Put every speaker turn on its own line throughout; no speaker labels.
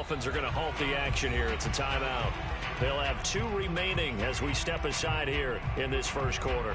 Dolphins are going to halt the action here. It's a timeout. They'll have 2 remaining as we step aside here in this first quarter.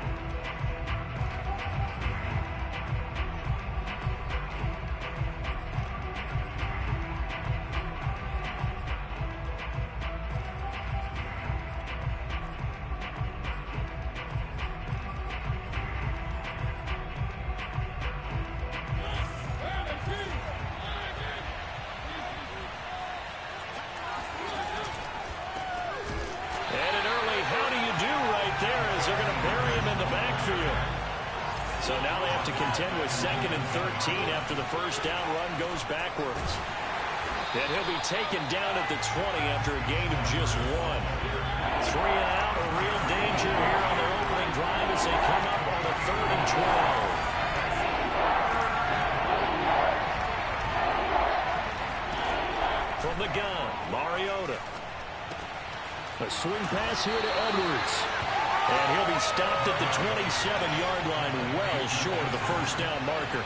So now they have to contend with 2nd and 13 after the first down run goes backwards. And he'll be taken down at the 20 after a gain of just 1. 3 and out, a real danger here on their opening drive as they come up on a 3rd and 12. From the gun, Mariota. A swing pass here to Edwards. And he'll be stopped at the 27-yard line, well short of the first down marker.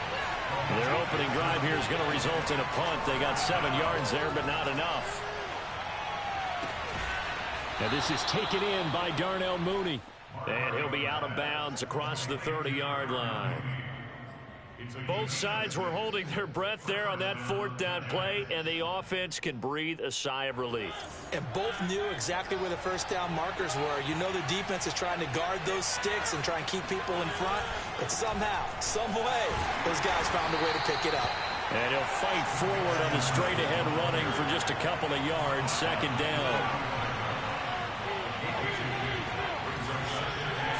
Their opening drive here is going to result in a punt. They got 7 yards there, but not enough. And this is taken in by Darnell Mooney. And he'll be out of bounds across the 30-yard line. Both sides were holding their breath there on that 4th down play, and the offense can breathe a sigh of relief.
And both knew exactly where the first down markers were. You know the defense is trying to guard those sticks and try and keep people in front. But somehow, some way, those guys found a way to pick it up.
And he'll fight forward on the straight-ahead running for just a couple of yards, 2nd down.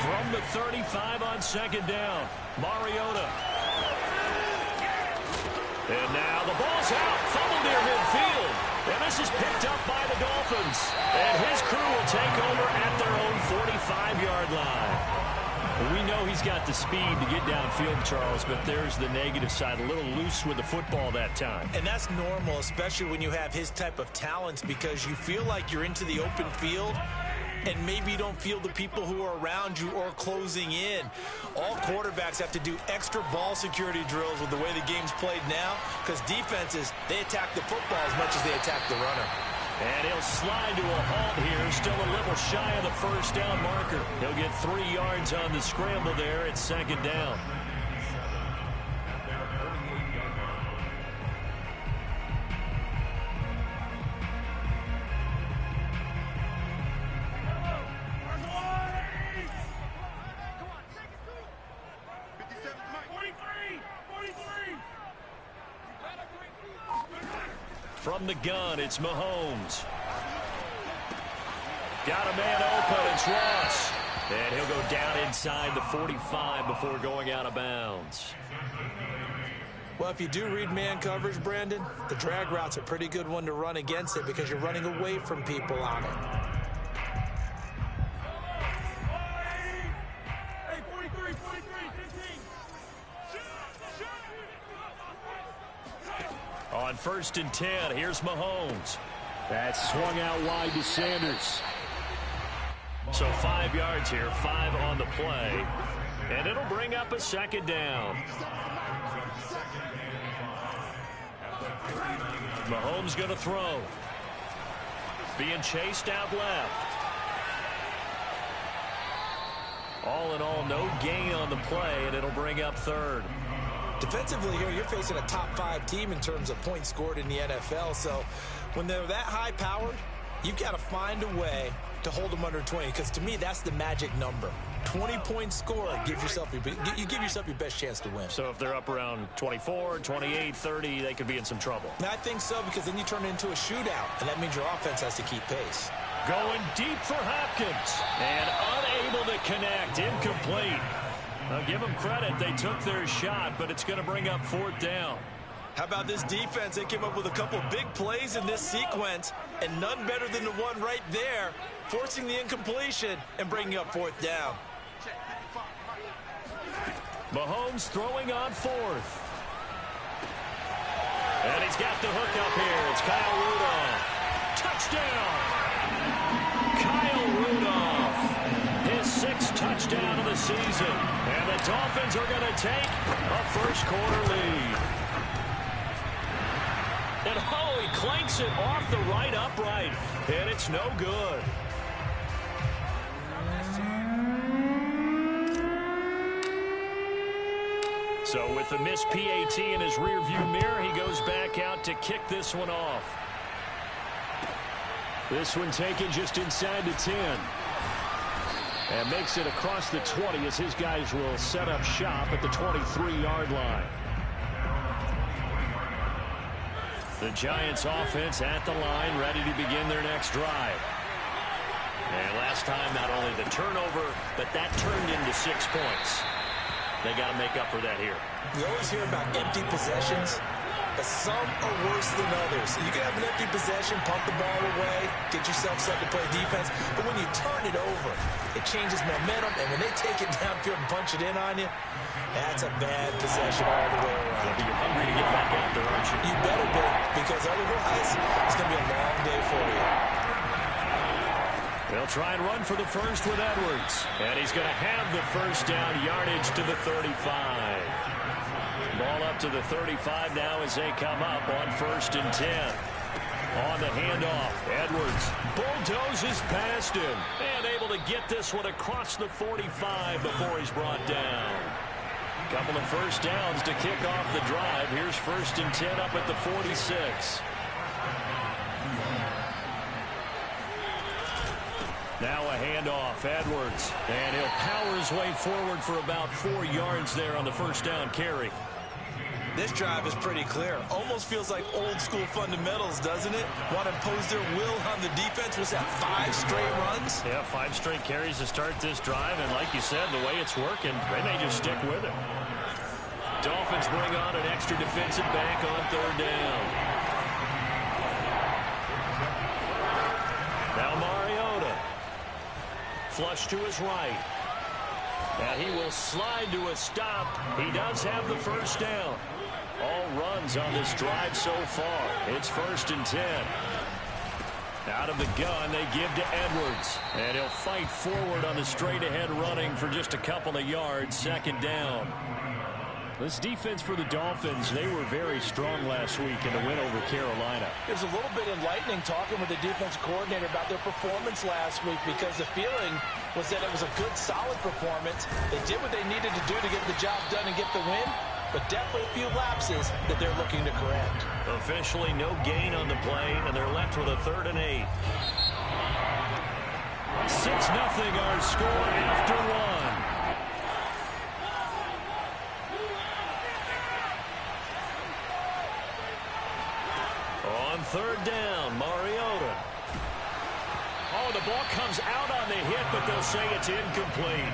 From the 35 on 2nd down, Mariota. And now the ball's out, fumbled near midfield. And this is picked up by the Dolphins. And his crew will take over at their own 45-yard line. We know he's got the speed to get downfield, Charles, but there's the negative side. A little loose with the football that time.
And that's normal, especially when you have his type of talents, because you feel like you're into the open field and maybe you don't feel the people who are around you or closing in. All quarterbacks have to do extra ball security drills with the way the game's played now, because defenses, they attack the football as much as they attack the runner.
And he'll slide to a halt here, still a little shy of the first down marker. He'll get 3 yards on the scramble there at 2nd down. From the gun, it's Mahomes. Got a man open, it's Ross. And he'll go down inside the 45 before going out of bounds.
Well, if you do read man coverage, Brandon, the drag route's a pretty good one to run against it because you're running away from people on it.
On 1st and 10, here's Mahomes. That's swung out wide to Sanders. So 5 yards here, 5 on the play. And it'll bring up a 2nd down. Mahomes going to throw. Being chased out left. All in all, no gain on the play, and it'll bring up 3rd.
Defensively here, you're facing a top 5 team in terms of points scored in the NFL. So when they're that high-powered, you've got to find a way to hold them under 20, because to me, that's the magic number. 20 points scored, you give yourself your best chance to win.
So if they're up around 24, 28, 30, they could be in some trouble.
I think so, because then you turn it into a shootout, and that means your offense has to keep pace.
Going deep for Hopkins, and unable to connect, incomplete. I'll give them credit. They took their shot, but it's going to bring up 4th down.
How about this defense? They came up with a couple big plays in this sequence, and none better than the one right there, forcing the incompletion and bringing up 4th down.
Mahomes throwing on 4th. And he's got the hook up here. It's Kyle Rudolph. Touchdown! Kyle Rudolph. His 6th touchdown of the season. And the Dolphins are going to take a first quarter lead. And oh, he clanks it off the right upright, and it's no good. So with the missed PAT in his rearview mirror, he goes back out to kick this one off. This one taken just inside the 10. And makes it across the 20 as his guys will set up shop at the 23-yard line. The Giants offense at the line, ready to begin their next drive. And last time, not only the turnover, but that turned into 6 points. They got to make up for that here.
We always hear about empty possessions, but some are worse than others. You can have an empty possession, pump the ball away, get yourself set to play defense, but when you turn it over, it changes momentum, and when they take it downfield and punch it in on you, that's a bad possession all the way around.
You're hungry to get back out there, aren't you?
You better be, because otherwise, it's going to be a long day for you.
They'll try and run for the first with Edwards. And he's going to have the first down, yardage to the 35. Ball up to the 35 now as they come up on 1st and 10. On the handoff, Edwards bulldozes past him. And able to get this one across the 45 before he's brought down. Couple of first downs to kick off the drive. Here's 1st and 10 up at the 46. Now a handoff, Edwards, and he'll power his way forward for about 4 yards there on the first down carry.
This drive is pretty clear. Almost feels like old school fundamentals, doesn't it? Want to impose their will on the defense. Was that 5 straight runs?
Yeah, 5 straight carries to start this drive, and like you said, the way it's working, they may just stick with it. Dolphins bring on an extra defensive back on 3rd down. Now Mariota. Flush to his right. And he will slide to a stop. He does have the first down. All runs on this drive so far. It's 1st and 10. Out of the gun, they give to Edwards. And he'll fight forward on the straight-ahead running for just a couple of yards. 2nd down. This defense for the Dolphins, they were very strong last week in the win over Carolina.
It was a little bit enlightening talking with the defense coordinator about their performance last week, because the feeling was that it was a good, solid performance. They did what they needed to do to get the job done and get the win, but definitely a few lapses that they're looking to correct.
Officially no gain on the play, and they're left with a 3rd and 8. 6-0 our score after 1. On 3rd down, Mariota. Oh, the ball comes out on the hit, but they'll say it's incomplete.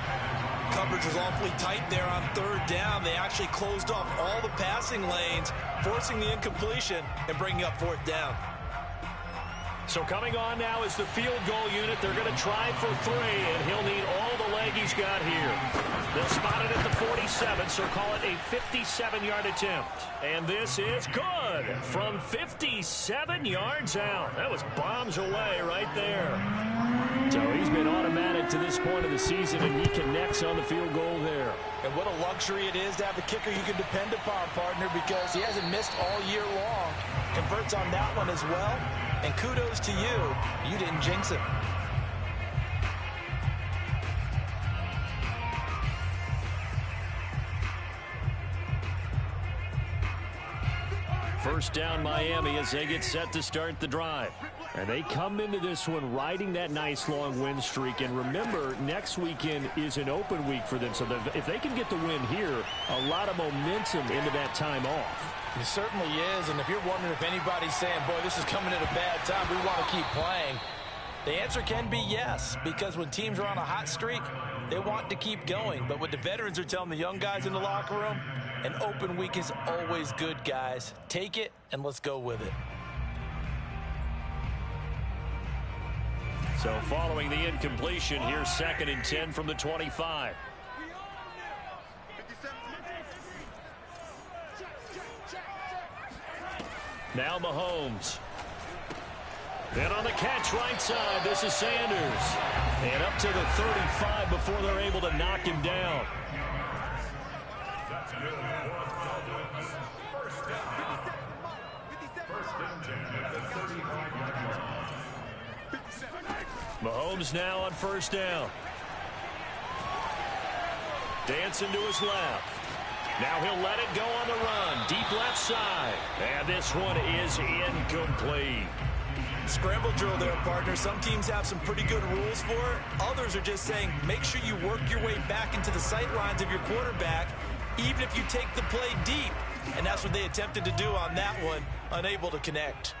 Coverage was awfully tight there on 3rd down. They actually closed off all the passing lanes, forcing the incompletion and bringing up 4th down.
So coming on now is the field goal unit. They're going to try for 3, and he'll need all the leg he's got here. They'll spot it at the 47, so call it a 57-yard attempt. And this is good from 57 yards out. That was bombs away right there. So he's been automatic to this point of the season, and he connects on the field goal there.
And what a luxury it is to have a kicker you can depend upon, partner, because he hasn't missed all year long. Converts on that one as well. And kudos to you. You didn't jinx him.
First down Miami as they get set to start the drive. And they come into this one riding that nice long win streak. And remember, next weekend is an open week for them. So if they can get the win here, a lot of momentum into that time off.
It certainly is. And if you're wondering if anybody's saying, boy, this is coming at a bad time, we want to keep playing, the answer can be yes. Because when teams are on a hot streak, they want to keep going. But what the veterans are telling the young guys in the locker room, an open week is always good, guys. Take it and let's go with it.
So following the incompletion, here's 2nd and 10 from the 25. Now Mahomes. Then on the catch right side, this is Sanders. And up to the 35 before they're able to knock him down. Mahomes now on first down. Dancing to his left. Now he'll let it go on the run. Deep left side. And this one is incomplete.
Scramble drill there, partner. Some teams have some pretty good rules for it. Others are just saying, make sure you work your way back into the sight lines of your quarterback, even if you take the play deep. And that's what they attempted to do on that one, unable to connect.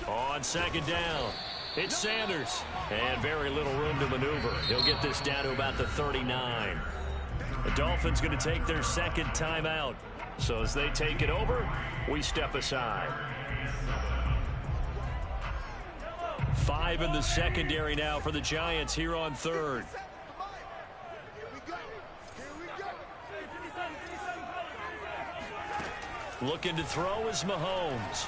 On second down, it's Sanders. And very little room to maneuver. He'll get this down to about the 39. The Dolphins going to take their second timeout. So as they take it over, we step aside. 5 in the secondary now for the Giants here on third. Looking to throw is Mahomes.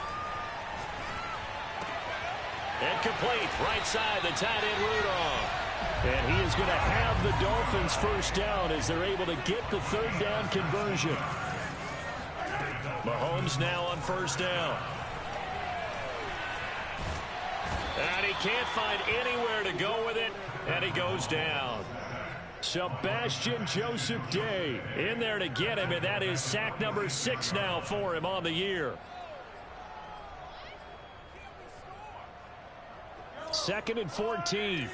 Incomplete. Right side, the tight end Rudolph. And he is going to have the Dolphins first down as they're able to get the third down conversion. Mahomes now on first down. And he can't find anywhere to go with it, and he goes down. Sebastian Joseph Day in there to get him, and that is sack number 6 now for him on the year. Second and 14.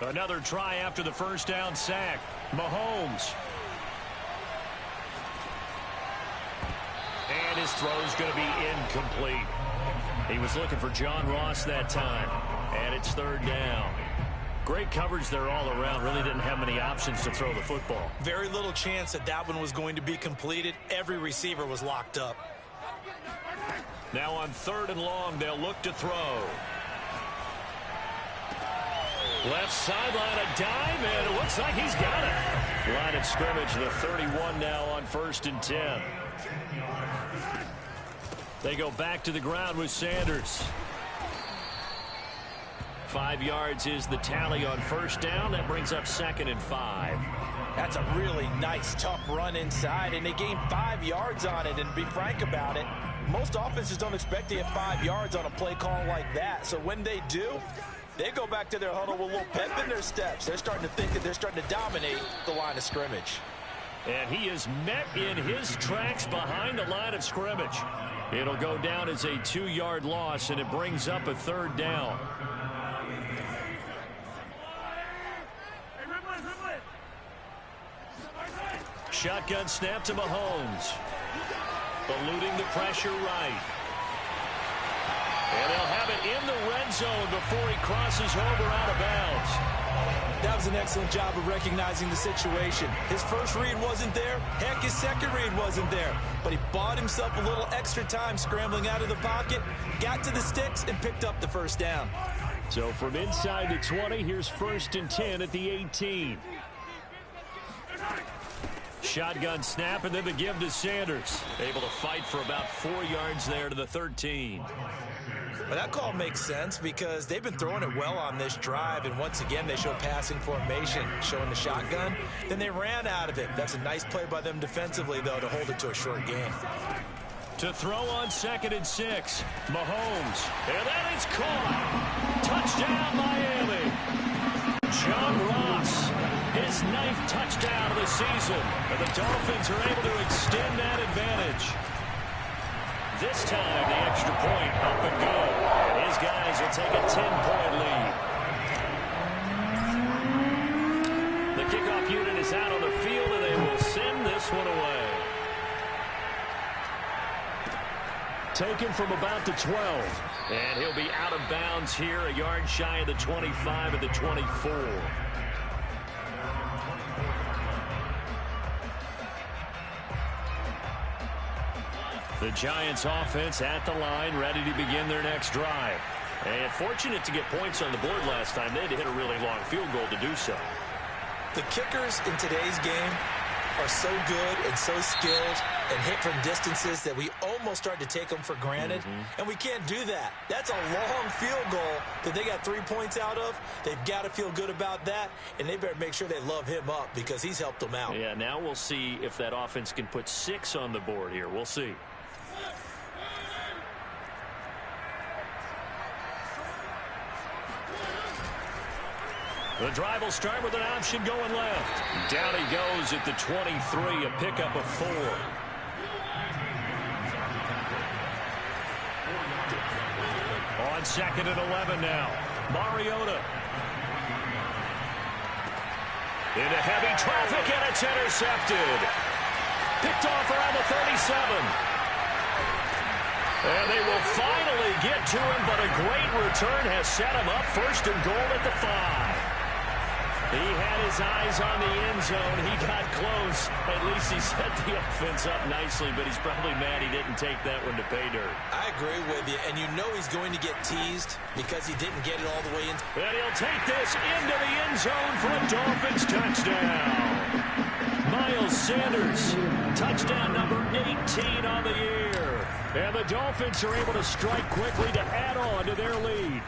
Another try after the first down sack. Mahomes. And his throw's going to be incomplete. He was looking for John Ross that time. And it's third down. Great coverage there all around. Really didn't have many options to throw the football.
Very little chance that that one was going to be completed. Every receiver was locked up.
Now on third and long, they'll look to throw. Left sideline, a dive, and it looks like he's got it. Line of scrimmage, the 31 now on first and 10. They go back to the ground with Sanders. 5 yards is the tally on first down. That brings up second and 5.
That's a really nice, tough run inside, and they gained 5 yards on it. And to be frank about it, most offenses don't expect to get 5 yards on a play call like that. So when they do, they go back to their huddle with a little pep in their steps. They're starting to think that they're starting to dominate the line of scrimmage.
And he is met in his tracks behind the line of scrimmage. It'll go down as a 2-yard loss, and it brings up a third down. Shotgun snap to Mahomes. Eluding the pressure right. And they'll have it in the red zone before he crosses over out of bounds.
That was an excellent job of recognizing the situation. His first read wasn't there. Heck, his second read wasn't there. But he bought himself a little extra time scrambling out of the pocket, got to the sticks, and picked up the first down.
So from inside the 20, here's first and 10 at the 18. Shotgun snap, and then the give to Sanders. Able to fight for about 4 yards there to the 13.
But that call makes sense because they've been throwing it well on this drive, and once again they show passing formation, showing the shotgun. Then they ran out of it. That's a nice play by them defensively, though, to hold it to a short gain.
To throw on second and 6, Mahomes. And that is caught. Touchdown, Miami. John Ross, his 9th touchdown of the season. And the Dolphins are able to extend that advantage. This time, the extra point up and go. And his guys will take a 10-point lead. The kickoff unit is out on the field, and they will send this one away. Taken from about the 12. And he'll be out of bounds here, a yard shy of the 25 of the 24. The Giants offense at the line, ready to begin their next drive. And fortunate to get points on the board last time. They had to hit a really long field goal to do so.
The kickers in today's game are so good and so skilled and hit from distances that we almost start to take them for granted, and we can't do that. That's a long field goal that they got 3 points out of. They've got to feel good about that, and they better make sure they love him up because he's helped them out.
Yeah, now we'll see if that offense can put 6 on the board here. We'll see. The drive will start with an option going left. Down he goes at the 23, a pickup of 4. On 2nd and 11 now. Mariota. Into heavy traffic, and it's intercepted. Picked off around the 37. And they will finally get to him, but a great return has set him up. 1st and goal at the 5. He had his eyes on the end zone. He got close. At least he set the offense up nicely, but he's probably mad he didn't take that one to pay dirt.
I agree with you, and you know he's going to get teased because he didn't get it all the way in.
And he'll take this into the end zone for a Dolphins touchdown. Miles Sanders, touchdown number 18 on the year. And the Dolphins are able to strike quickly to add on to their lead.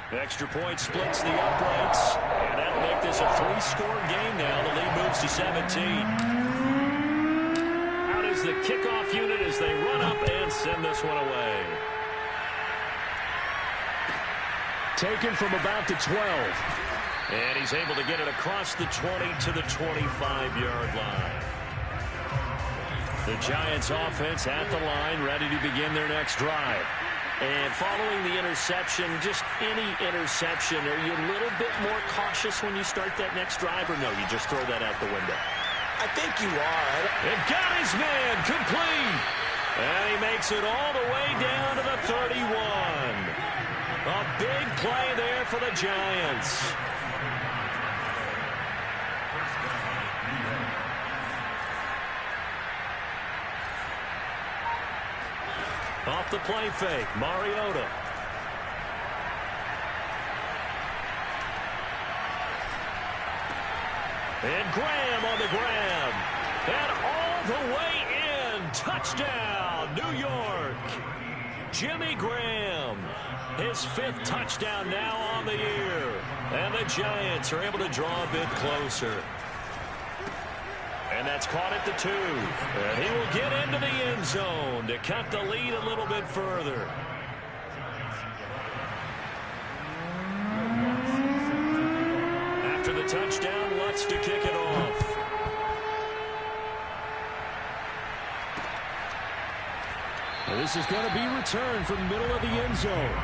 Extra point splits the uprights, and that'll make this a 3-score game now. The lead moves to 17. Out is the kickoff unit as they run up and send this one away. Taken from about the 12. And he's able to get it across the 20 to the 25-yard line. The Giants offense at the line, ready to begin their next drive. And following the interception, just any interception, are you a little bit more cautious when you start that next drive, or no, you just throw that out the window?
I think you are.
And got his man complete. And he makes it all the way down to the 31. A big play there for the Giants. Off the play fake, Mariota. And Graham on the grab. And all the way in. Touchdown, New York. Jimmy Graham. His 5th touchdown now on the year. And the Giants are able to draw a bit closer. And that's caught at the 2. And he will get into the end zone to cut the lead a little bit further. After the touchdown, Lutz to kick it off. And this is going to be returned from the middle of the end zone.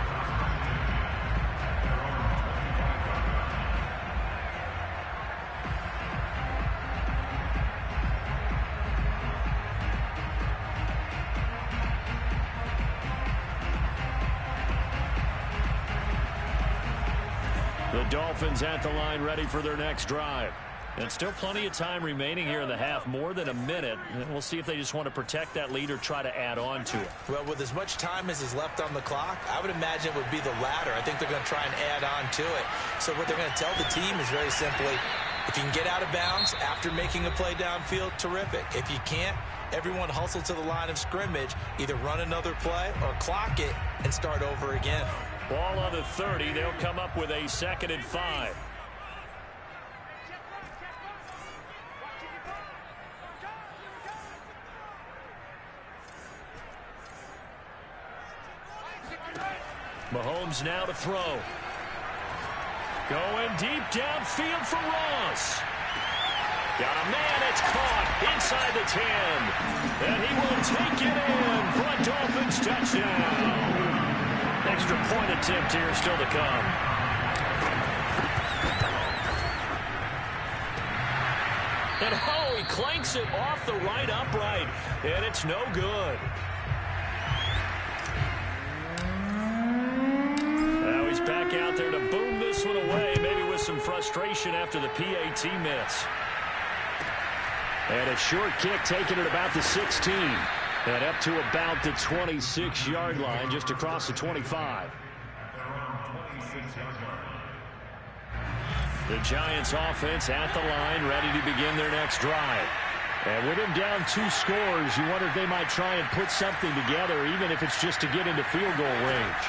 The Dolphins at the line ready for their next drive. And still plenty of time remaining here in the half, more than a minute. And we'll see if they just want to protect that lead or try to add on to it.
Well, with as much time as is left on the clock, I would imagine it would be the latter. I think they're going to try and add on to it. So what they're going to tell the team is very simply, if you can get out of bounds after making a play downfield, terrific. If you can't, everyone hustle to the line of scrimmage, either run another play or clock it and start over again.
Ball on the 30. They'll come up with a 2nd and 5. Mahomes now to throw. Going deep downfield for Ross. Got a man, it's caught inside the 10. And he will take it in for a Dolphins touchdown. Extra point attempt here still to come. And oh, he clanks it off the right upright. And it's no good. Now he's back out there to boom this one away, maybe with some frustration after the PAT miss. And a short kick taken at about the 16. And up to about the 26-yard line, just across the 25. The Giants offense at the line, ready to begin their next drive. And with him down 2 scores, you wonder if they might try and put something together, even if it's just to get into field goal range.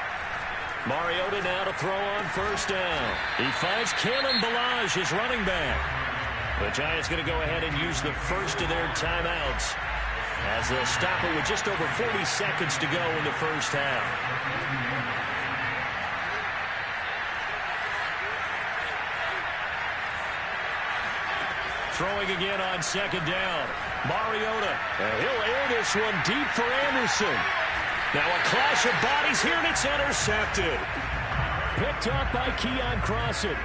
Mariota now to throw on first down. He finds Kalen Ballage, his running back. The Giants going to go ahead and use the first of their timeouts as they'll stop it with just over 40 seconds to go in the first half. Throwing again on second down. Mariota. And he'll air this one deep for Anderson. Now a clash of bodies here, and it's intercepted. Picked up by Keon Crossett.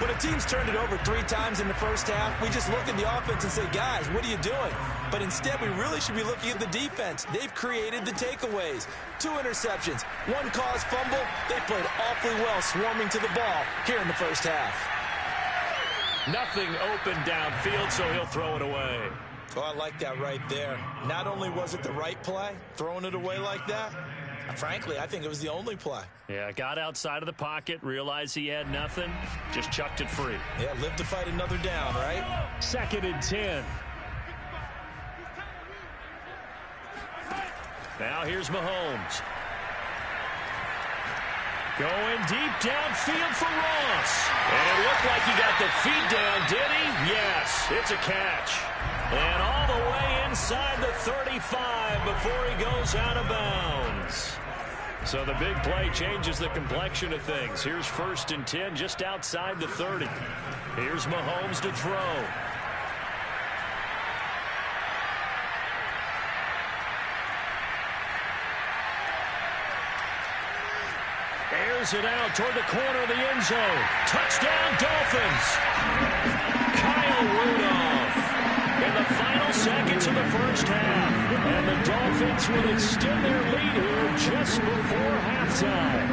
When a team's turned it over 3 times in the first half, we just look at the offense and say, guys, what are you doing? But instead, we really should be looking at the defense. They've created the takeaways. 2 interceptions, 1 caused fumble. They played awfully well swarming to the ball here in the first half.
Nothing open downfield, so he'll throw it away.
Oh, I like that right there. Not only was it the right play, throwing it away like that, frankly, I think it was the only play.
Yeah, got outside of the pocket, realized he had nothing, just chucked it free.
Yeah, live to fight another down, right?
2nd and 10. Now here's Mahomes. Going deep downfield for Ross. And it looked like he got the feet down, did he? Yes, it's a catch. And all the way inside the 35 before he goes out of bounds. So the big play changes the complexion of things. Here's 1st and 10 just outside the 30. Here's Mahomes to throw. Airs it out toward the corner of the end zone. Touchdown, Dolphins. Kyle Rudolph in the final seconds of the first half. And the Dolphins will extend their lead here just before halftime.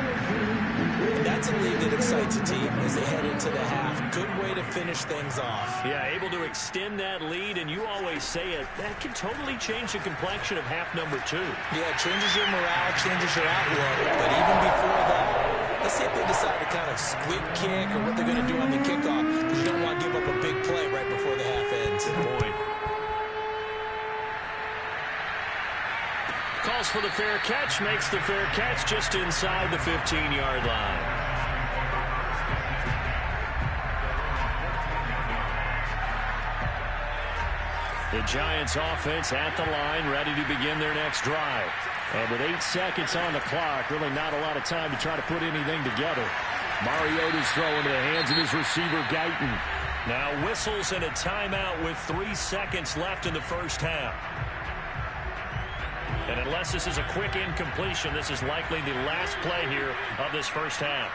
That's a lead that excites a team as they head into the half. Good way to finish things off.
Yeah, able to extend that lead, and you always say it, that can totally change the complexion of half number 2.
Yeah, it changes your morale, changes your outlook. But even before that, let's see if they decide to kind of squib kick or what they're going to do on the kickoff, because you don't want to give up a big play right before the half ends.
Good point. Calls for the fair catch, makes the fair catch just inside the 15-yard line. The Giants offense at the line, ready to begin their next drive. And with 8 seconds on the clock, really not a lot of time to try to put anything together. Mariota's throwing to the hands of his receiver, Guyton. Now whistles and a timeout with 3 seconds left in the first half. And unless this is a quick incompletion, this is likely the last play here of this first half.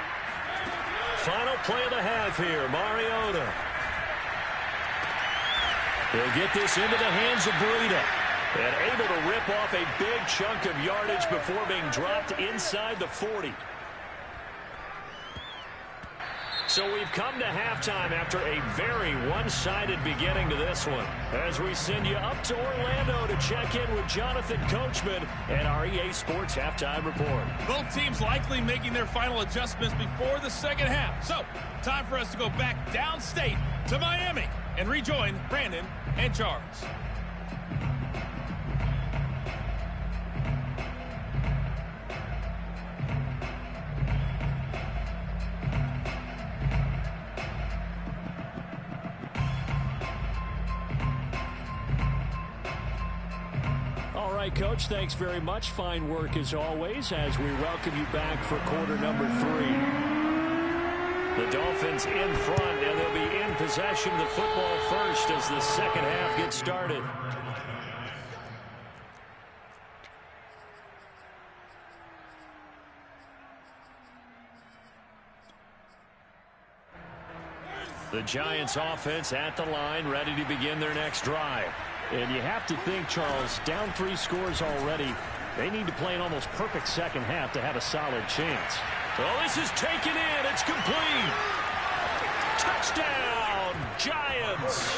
Final play of the half here, Mariota. He'll get this into the hands of Breida. And able to rip off a big chunk of yardage before being dropped inside the 40. So we've come to halftime after a very one-sided beginning to this one. As we send you up to Orlando to check in with Jonathan Coachman and our EA Sports Halftime Report.
Both teams likely making their final adjustments before the second half. So, time for us to go back downstate to Miami and rejoin Brandon and Charles.
All right, Coach, thanks very much. Fine work as always as we welcome you back for quarter number 3. The Dolphins in front, and they'll be in possession of the football first as the second half gets started. The Giants offense at the line, ready to begin their next drive. And you have to think, Charles, down 3 scores already. They need to play an almost perfect second half to have a solid chance. Well, this is taken in. It's complete. Touchdown, Giants.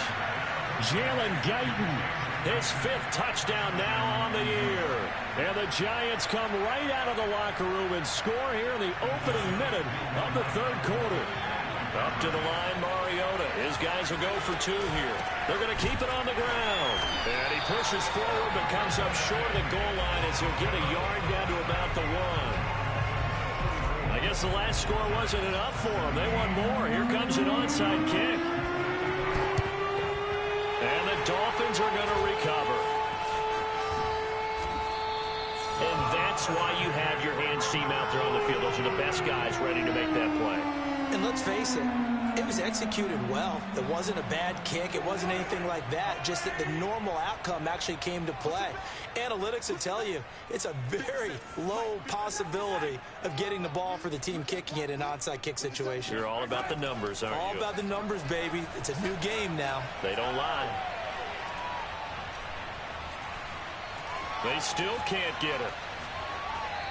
Jalen Guyton, his 5th touchdown now on the year. And the Giants come right out of the locker room and score here in the opening minute of the 3rd quarter. Up to the line, Mariota. Mariota. His guys will go for 2 here. They're going to keep it on the ground. And he pushes forward but comes up short of the goal line as he'll get a yard down to about the 1. I guess the last score wasn't enough for them. They want more. Here comes an onside kick. And the Dolphins are going to recover. And that's why you have your hands team out there on the field. Those are the best guys ready to make that play.
And let's face it, it was executed well. It wasn't a bad kick. It wasn't anything like that. Just that the normal outcome actually came to play. Analytics will tell you it's a very low possibility of getting the ball for the team kicking it in an onside kick situation.
You're all about the numbers, aren't you?
All about the numbers, baby. It's a new game now.
They don't lie. They still can't get it.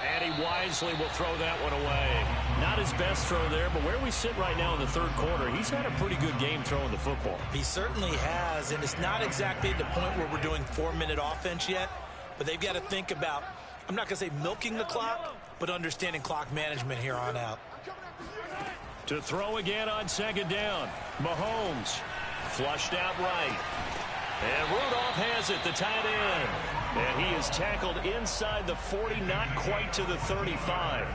And he wisely will throw that one away. Not his best throw there, but where we sit right now in the third quarter, he's had a pretty good game throwing the football.
He certainly has, and it's not exactly at the point where we're doing 4-minute offense yet, but they've got to think about, I'm not going to say milking the clock, but understanding clock management here on out.
To throw again on second down. Mahomes flushed out right. And Rudolph has it, the tight end. And he is tackled inside the 40, not quite to the 35.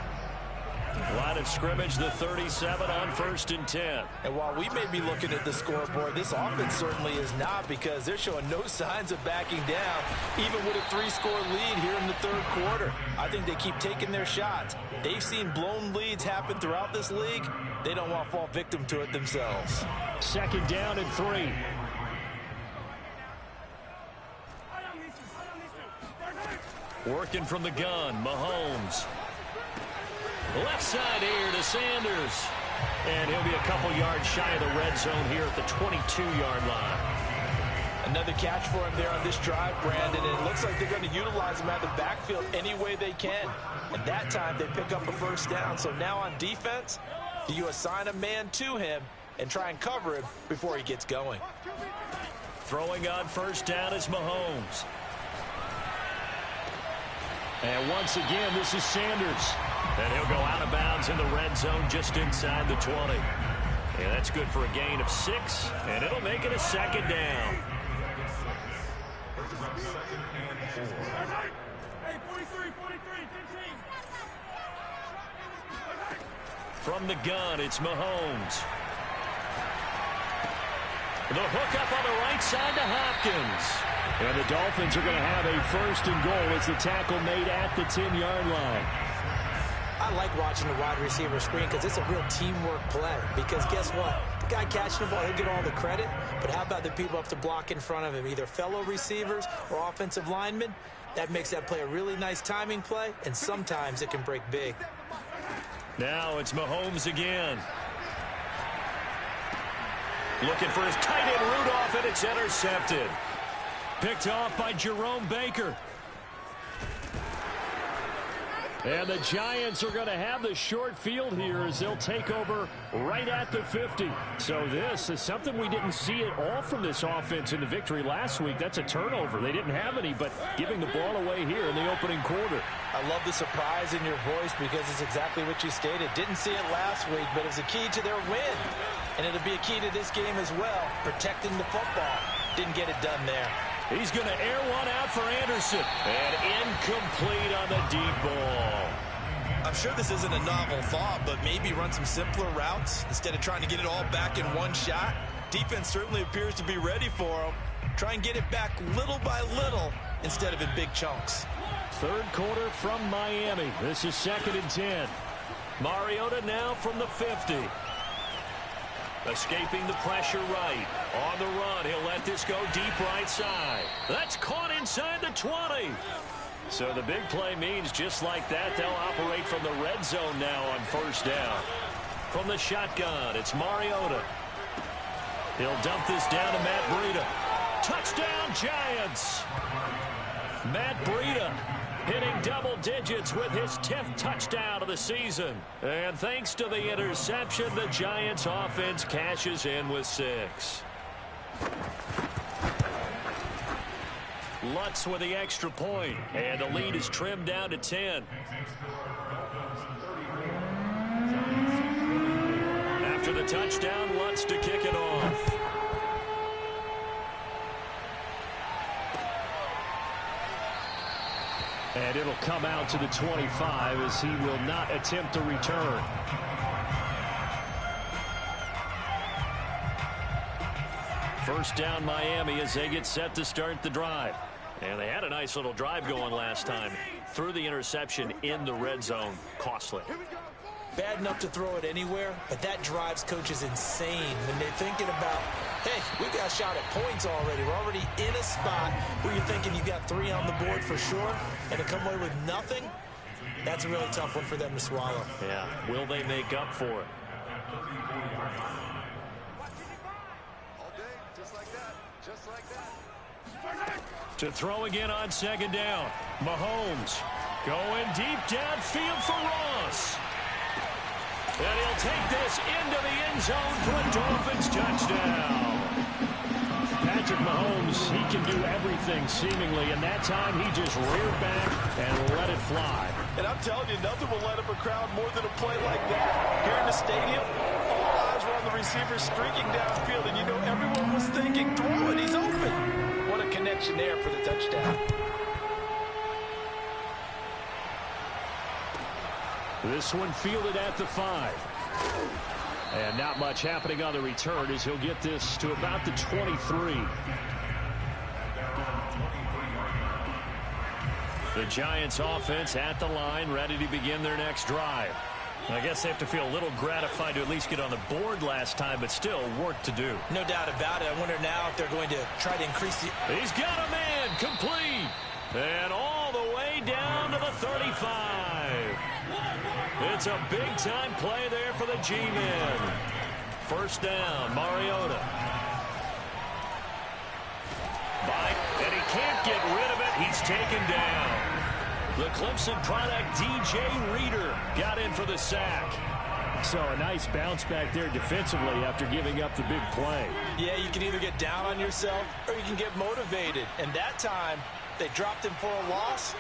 Line of scrimmage, the 37 on 1st and 10.
And while we may be looking at the scoreboard, this offense certainly is not, because they're showing no signs of backing down, even with a 3-score lead here in the third quarter. I think they keep taking their shots. They've seen blown leads happen throughout this league. They don't want to fall victim to it themselves.
Second down and 3. Working from the gun, Mahomes. Left side here to Sanders. And he'll be a couple yards shy of the red zone here at the 22-yard line.
Another catch for him there on this drive, Brandon. And it looks like they're going to utilize him at the backfield any way they can. And that time they pick up a first down. So now on defense, do you assign a man to him and try and cover him before he gets going?
Throwing on first down is Mahomes. And once again, this is Sanders. And he'll go out of bounds in the red zone just inside the 20. And that's good for a gain of 6. And it'll make it a second down. From the gun, it's Mahomes. The hook up on the right side to Hopkins. And the Dolphins are going to have a 1st and goal as the tackle made at the 10-yard line.
I like watching the wide receiver screen because it's a real teamwork play. Because guess what? The guy catching the ball, he'll get all the credit. But how about the people up to block in front of him, either fellow receivers or offensive linemen? That makes that play a really nice timing play, and sometimes it can break big.
Now it's Mahomes again. Looking for his tight end Rudolph, and it's intercepted. Picked off by Jerome Baker. And the Giants are going to have the short field here as they'll take over right at the 50. So this is something we didn't see at all from this offense in the victory last week. That's a turnover. They didn't have any, but giving the ball away here in the opening quarter.
I love the surprise in your voice because it's exactly what you stated. Didn't see it last week, but it's a key to their win. And it'll be a key to this game as well, protecting the football. Didn't get it done there.
He's going to air one out for Anderson. And incomplete on the deep ball.
I'm sure this isn't a novel thought, but maybe run some simpler routes instead of trying to get it all back in one shot. Defense certainly appears to be ready for him. Try and get it back little by little instead of in big chunks.
Third quarter from Miami. This is 2nd and 10. Mariota now from the 50. Escaping the pressure right. On the run, he'll let this go deep right side. That's caught inside the 20. So the big play means just like that, they'll operate from the red zone now on 1st down. From the shotgun, it's Mariota. He'll dump this down to Matt Breida. Touchdown, Giants! Matt Breida hitting double digits with his 10th touchdown of the season. And thanks to the interception, the Giants offense cashes in with 6. Lutz with the extra point, and the lead is trimmed down to 10. after the touchdown, Lutz to kick it off. And it'll come out to the 25 as he will not attempt a return. First down Miami as they get set to start the drive. And they had a nice little drive going last time. Threw the interception in the red zone. Costly.
Bad enough to throw it anywhere, but that drives coaches insane when they're thinking about, hey, we got shot at points already. We're already in a spot where you're thinking you got 3 on the board for sure, and to come away with nothing, that's a really tough one for them to swallow.
Yeah, will they make up for it? To throw again on second down. Mahomes going deep downfield for Ross. And he'll take this into the end zone for a Dolphins touchdown. Patrick Mahomes, he can do everything seemingly, and that time he just reared back and let it fly.
And I'm telling you, nothing will light up a crowd more than a play like that. Here in the stadium, all eyes were on the receiver streaking downfield, and you know everyone was thinking, throw it, he's open. What a connection there for the touchdown.
This one fielded at the 5. And not much happening on the return as he'll get this to about the 23. The Giants offense at the line, ready to begin their next drive. I guess they have to feel a little gratified to at least get on the board last time, but still work to do.
No doubt about it. I wonder now if they're going to try to increase the...
He's got a man, complete. And all the way down to the 35. It's a big-time play there for the G-men. First down, Mariota. And he can't get rid of it. He's taken down. The Clemson product, DJ Reader, got in for the sack. So a nice bounce back there defensively after giving up the big play.
Yeah, you can either get down on yourself or you can get motivated. And that time, they dropped him for a loss.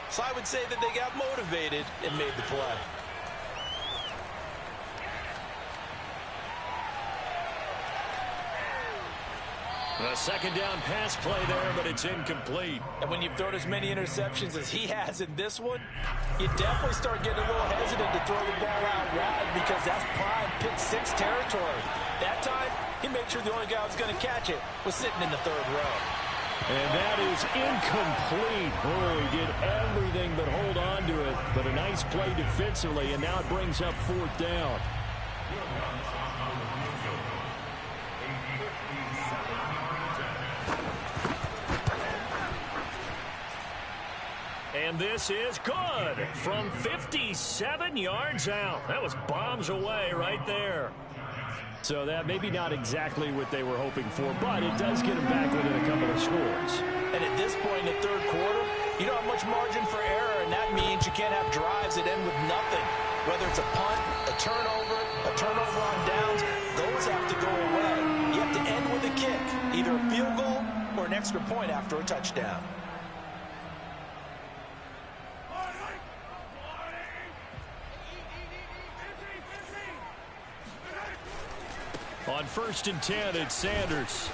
So I would say that they got motivated and made the play.
A second down pass play there, but it's incomplete.
And when you've thrown as many interceptions as he has in this one, you definitely start getting a little hesitant to throw the ball out wide because that's prime pick 6 territory. That time, he made sure the only guy who was going to catch it was sitting in the 3rd row.
And that is incomplete. Oh, he did everything but hold on to it. But a nice play defensively, and now it brings up 4th down. And this is good from 57 yards out. That was bombs away right there. So that maybe not exactly what they were hoping for, but it does get them back within a couple of scores.
And at this point in the 3rd quarter, you don't have much margin for error, and that means you can't have drives that end with nothing. Whether it's a punt, a turnover on downs, those have to go away. You have to end with a kick, either a field goal or an extra point after a touchdown.
On 1st and 10, it's Sanders.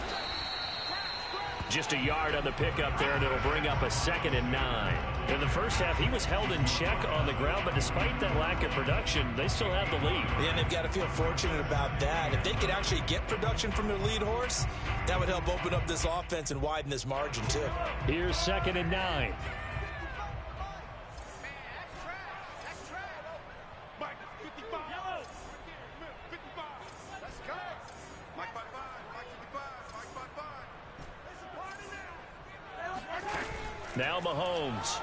Just a yard on the pickup there, and it'll bring up a 2nd and 9. In the first half, he was held in check on the ground, but despite that lack of production, they still have the lead.
Yeah, they've got to feel fortunate about that. If they could actually get production from their lead horse, that would help open up this offense and widen this margin, too.
Here's 2nd and 9. Now Mahomes.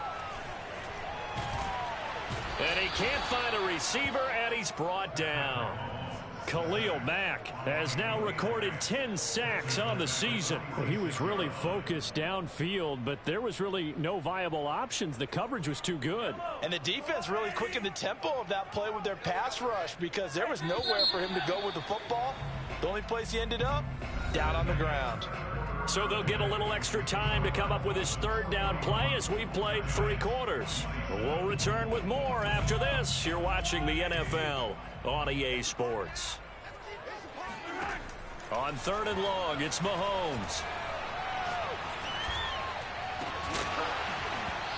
And he can't find a receiver, and he's brought down. Khalil Mack has now recorded 10 sacks on the season. He was really focused downfield, but there was really no viable options. The coverage was too good.
And the defense really quickened the tempo of that play with their pass rush because there was nowhere for him to go with the football. The only place he ended up, down on the ground.
So they'll get a little extra time to come up with his 3rd down play as we've played 3 quarters. We'll return with more after this. You're watching the NFL on EA Sports. On 3rd and long, it's Mahomes.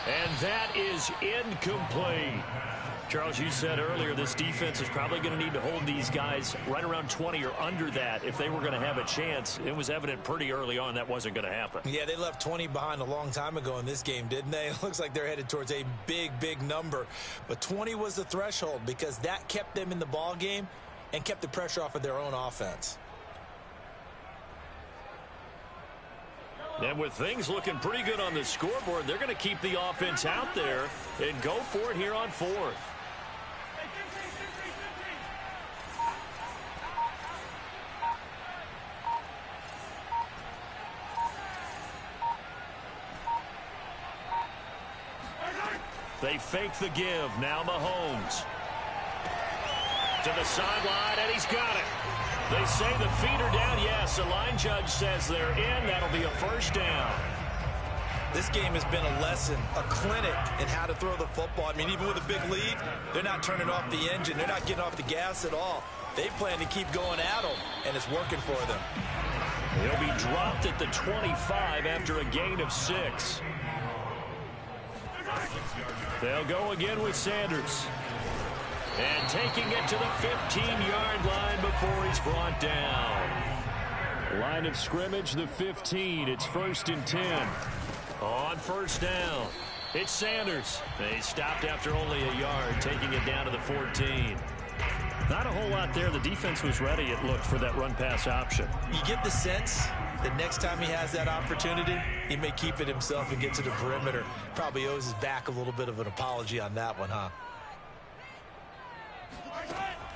And that is incomplete. Charles, you said earlier this defense is probably going to need to hold these guys right around 20 or under that if they were going to have a chance. It was evident pretty early on that wasn't going to happen.
Yeah, they left 20 behind a long time ago in this game, didn't they? It looks like they're headed towards a big, big number. But 20 was the threshold because that kept them in the ball game and kept the pressure off of their own offense.
And with things looking pretty good on the scoreboard, they're going to keep the offense out there and go for it here on 4th. They fake the give. Now Mahomes. To the sideline, and he's got it. They say the feet are down. Yes, the line judge says they're in. That'll be a first down.
This game has been a lesson, a clinic in how to throw the football. I mean, even with a big lead, they're not turning off the engine. They're not getting off the gas at all. They plan to keep going at them, and it's working for them.
He'll be dropped at the 25 after a gain of 6. They'll go again with Sanders. And taking it to the 15-yard line before he's brought down. Line of scrimmage, the 15. It's 1st and 10. On 1st down, it's Sanders. They stopped after only a yard, taking it down to the 14. Not a whole lot there. The defense was ready, it looked, for that run-pass option.
You get the sense that next time he has that opportunity, he may keep it himself and get to the perimeter. Probably owes his back a little bit of an apology on that one, huh?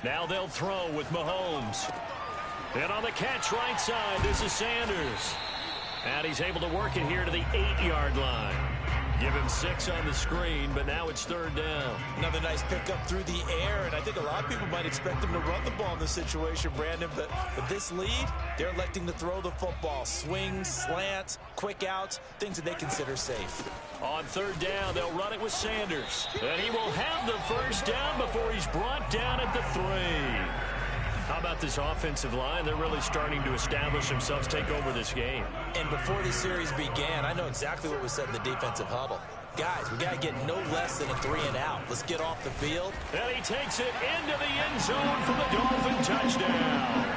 Now they'll throw with Mahomes. And on the catch right side, this is Sanders. And he's able to work it here to the 8-yard line. Give him 6 on the screen, but now it's 3rd down.
Another nice pickup through the air, and I think a lot of people might expect him to run the ball in this situation, Brandon, but with this lead, they're electing to throw the football. Swings, slants, quick outs, things that they consider safe.
On 3rd down, they'll run it with Sanders. And he will have the first down before he's brought down at the 3. How about this offensive line? They're really starting to establish themselves, take over this game.
And before this series began, I know exactly what was said in the defensive huddle. Guys, we got to get no less than a 3 and out. Let's get off the field.
And he takes it into the end zone for the Dolphin touchdown.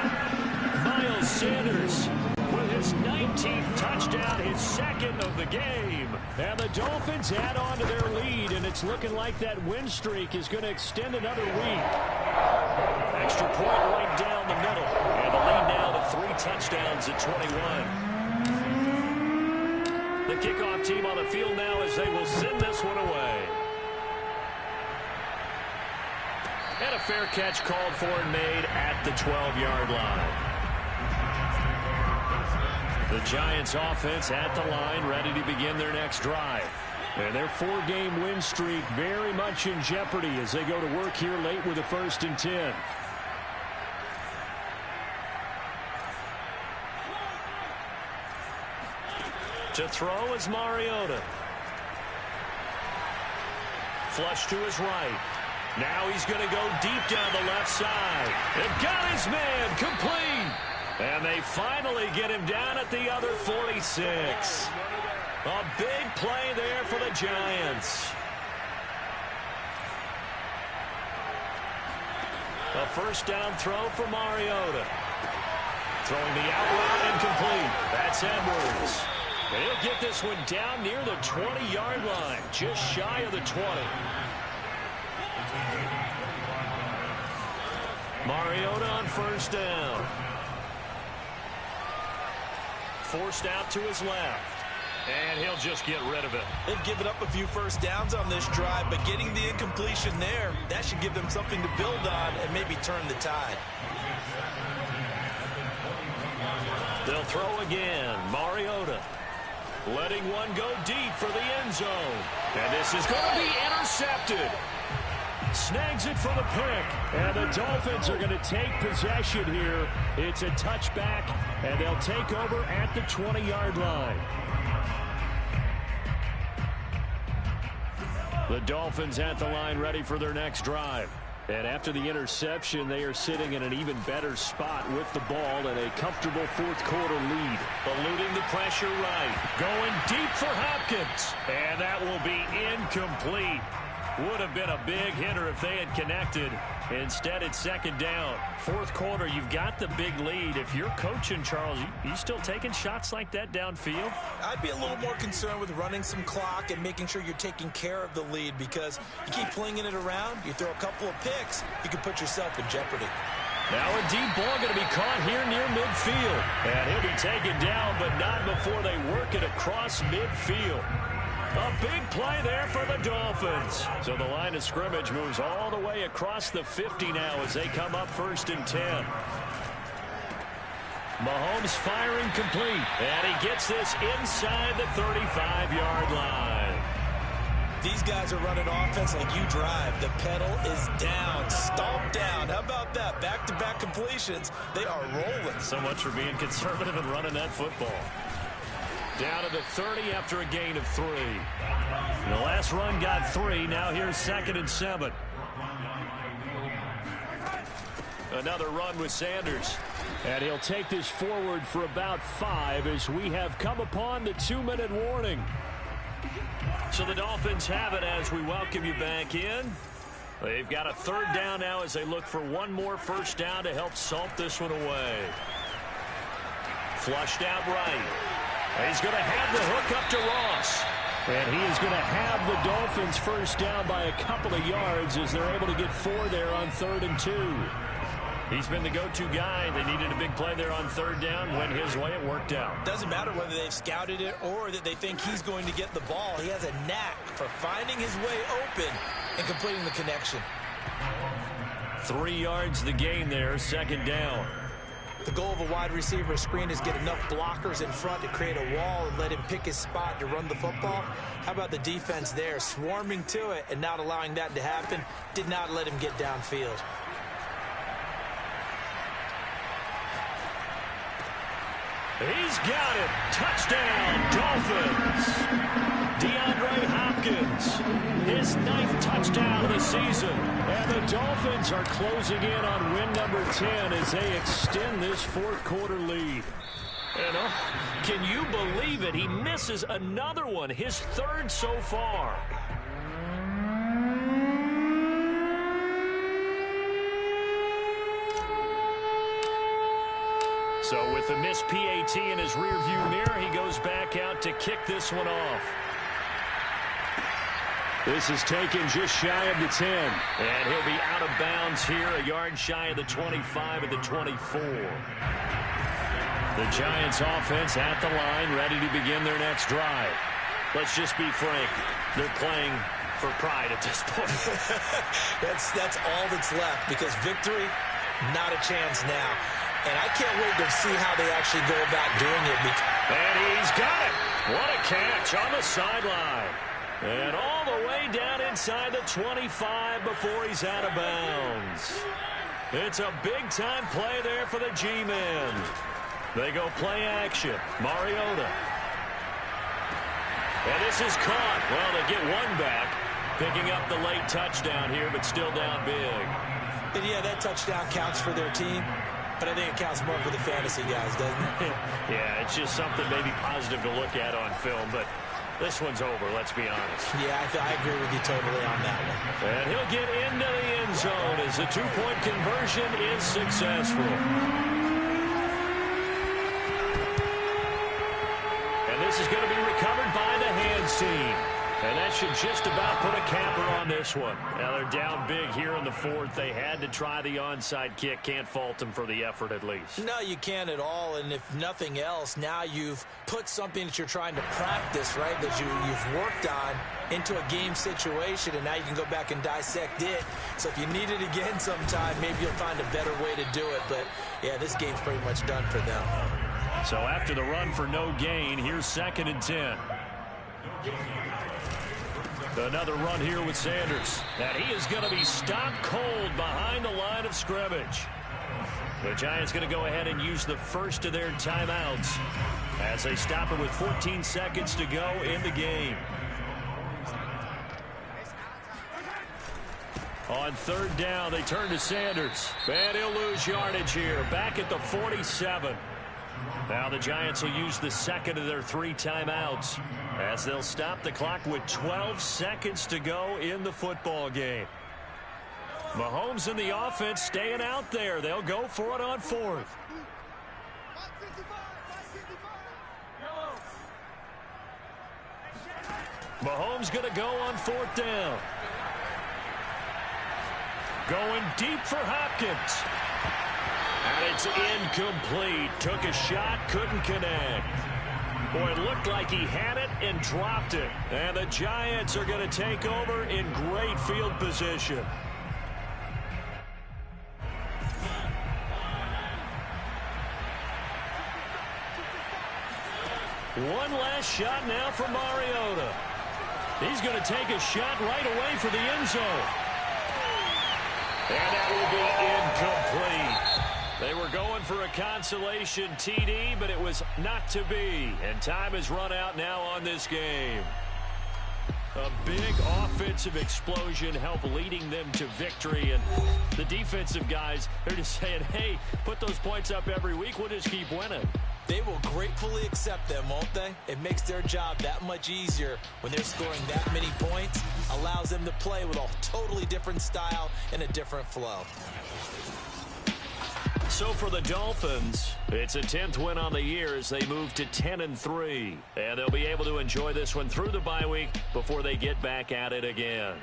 Miles Sanders with his 19th touchdown, his 2nd of the game. And the Dolphins add on to their lead, and it's looking like that win streak is going to extend another week. Extra point right down the middle. And the lead now to 3 touchdowns at 21. The kickoff team on the field now as they will send this one away. And a fair catch called for and made at the 12-yard line. The Giants offense at the line, ready to begin their next drive. And their 4-game win streak very much in jeopardy as they go to work here late with a 1st and 10. To throw is Mariota. Flush to his right. Now he's going to go deep down the left side. They've got his man complete. And they finally get him down at the other 46. A big play there for the Giants. A first down throw for Mariota. Throwing the out route incomplete. That's Edwards. And he'll get this one down near the 20-yard line, just shy of the 20. Mariota on first down. Forced out to his left. And he'll just get rid of it.
They've given up a few first downs on this drive, but getting the incompletion there, that should give them something to build on and maybe turn the tide.
They'll throw again. Mariota letting one go deep for the end zone. And this is going to be intercepted. Snags it for the pick. And the Dolphins are going to take possession here. It's a touchback, and they'll take over at the 20-yard line. The Dolphins at the line ready for their next drive. And after the interception, they are sitting in an even better spot with the ball and a comfortable fourth-quarter lead. Eluding the pressure right. Going deep for Hopkins. And that will be incomplete. Would have been a big hitter if they had connected. Instead, it's second down. Fourth quarter, you've got the big lead. If you're coaching, Charles, you still taking shots like that downfield?
I'd be a little more concerned with running some clock and making sure you're taking care of the lead, because you keep flinging it around, you throw a couple of picks, you can put yourself in jeopardy.
Now a deep ball going to be caught here near midfield. And he'll be taken down, but not before they work it across midfield. A big play there for the Dolphins. So the line of scrimmage moves all the way across the 50 now as they come up 1st and 10. Mahomes firing complete. And he gets this inside the 35-yard line.
These guys are running offense like you drive. The pedal is down, stomped down. How about that? Back-to-back completions. They are rolling.
So much for being conservative and running that football. Down to the 30 after a gain of 3. And the last run got 3. Now here's 2nd and 7. Another run with Sanders. And he'll take this forward for about 5 as we have come upon the 2-minute warning. So the Dolphins have it as we welcome you back in. They've got a 3rd down now as they look for one more first down to help salt this one away. Flushed out right. He's going to have the hook up to Ross. And he is going to have the Dolphins first down by a couple of yards as they're able to get 4 there on 3rd and 2. He's been the go-to guy. They needed a big play there on 3rd down. Went his way. It worked out.
Doesn't matter whether they've scouted it or that they think he's going to get the ball. He has a knack for finding his way open and completing the connection.
3 yards the gain there. 2nd down.
The goal of a wide receiver screen is get enough blockers in front to create a wall and let him pick his spot to run the football. How about the defense there, swarming to it and not allowing that to happen? Did not let him get downfield.
He's got it. Touchdown, Dolphins. DeAndre Hopkins, his 9th touchdown of the season. And the Dolphins are closing in on win number 10 as they extend this fourth-quarter lead. And can you believe it? He misses another one, his 3rd so far. So with the missed PAT in his rearview mirror, he goes back out to kick this one off. This is taken just shy of the 10. And he'll be out of bounds here, a yard shy of the 25 at the 24. The Giants offense at the line, ready to begin their next drive. Let's just be frank. They're playing for pride at this point.
That's all that's left, because victory, not a chance now. And I can't wait to see how they actually go about doing it.
And he's got it. What a catch on the sideline. And all the way down inside the 25 before he's out of bounds. It's a big-time play there for the G-men. They go play action. Mariota. And this is caught. Well, they get one back. Picking up the late touchdown here, but still down big.
And yeah, that touchdown counts for their team. But I think it counts more for the fantasy guys, doesn't it?
Yeah, it's just something maybe positive to look at on film, but this one's over, let's be honest.
Yeah, I agree with you totally on that one.
And he'll get into the end zone as the two-point conversion is successful. And this is going to be recovered by the hands team. And that should just about put a capper on this one. Now they're down big here in the 4th. They had to try the onside kick. Can't fault them for the effort at least.
No, you can't at all. And if nothing else, now you've put something that you're trying to practice, right, that you've worked on into a game situation, and now you can go back and dissect it. So if you need it again sometime, maybe you'll find a better way to do it. But, yeah, this game's pretty much done for them.
So after the run for no gain, here's 2nd and 10. Another run here with Sanders. And he is going to be stopped cold behind the line of scrimmage. The Giants going to go ahead and use the first of their timeouts as they stop it with 14 seconds to go in the game. On third down, they turn to Sanders. And he'll lose yardage here. Back at the 47. Now the Giants will use the second of their 3 timeouts as they'll stop the clock with 12 seconds to go in the football game. Mahomes and the offense staying out there. They'll go for it on 4th. Mahomes going to go on 4th down. Going deep for Hopkins. And it's incomplete. Took a shot, couldn't connect. Boy, it looked like he had it and dropped it. And the Giants are going to take over in great field position. One last shot now from Mariota. He's going to take a shot right away for the end zone. And that will be incomplete. They were going for a consolation TD, but it was not to be. And time has run out now on this game. A big offensive explosion helped leading them to victory. And the defensive guys, they're just saying, hey, put those points up every week. We'll just keep winning.
They will gratefully accept them, won't they? It makes their job that much easier when they're scoring that many points. Allows them to play with a totally different style and a different flow.
So for the Dolphins, it's a 10th win on the year as they move to 10-3. And they'll be able to enjoy this one through the bye week before they get back at it again.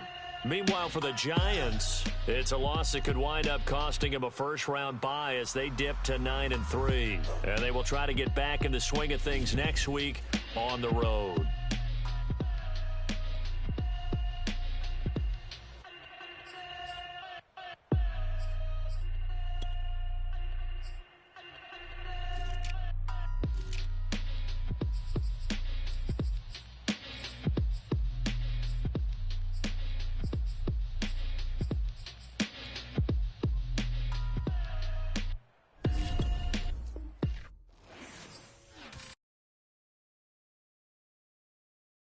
Meanwhile, for the Giants, it's a loss that could wind up costing them a first-round bye as they dip to 9-3. And they will try to get back in the swing of things next week on the road.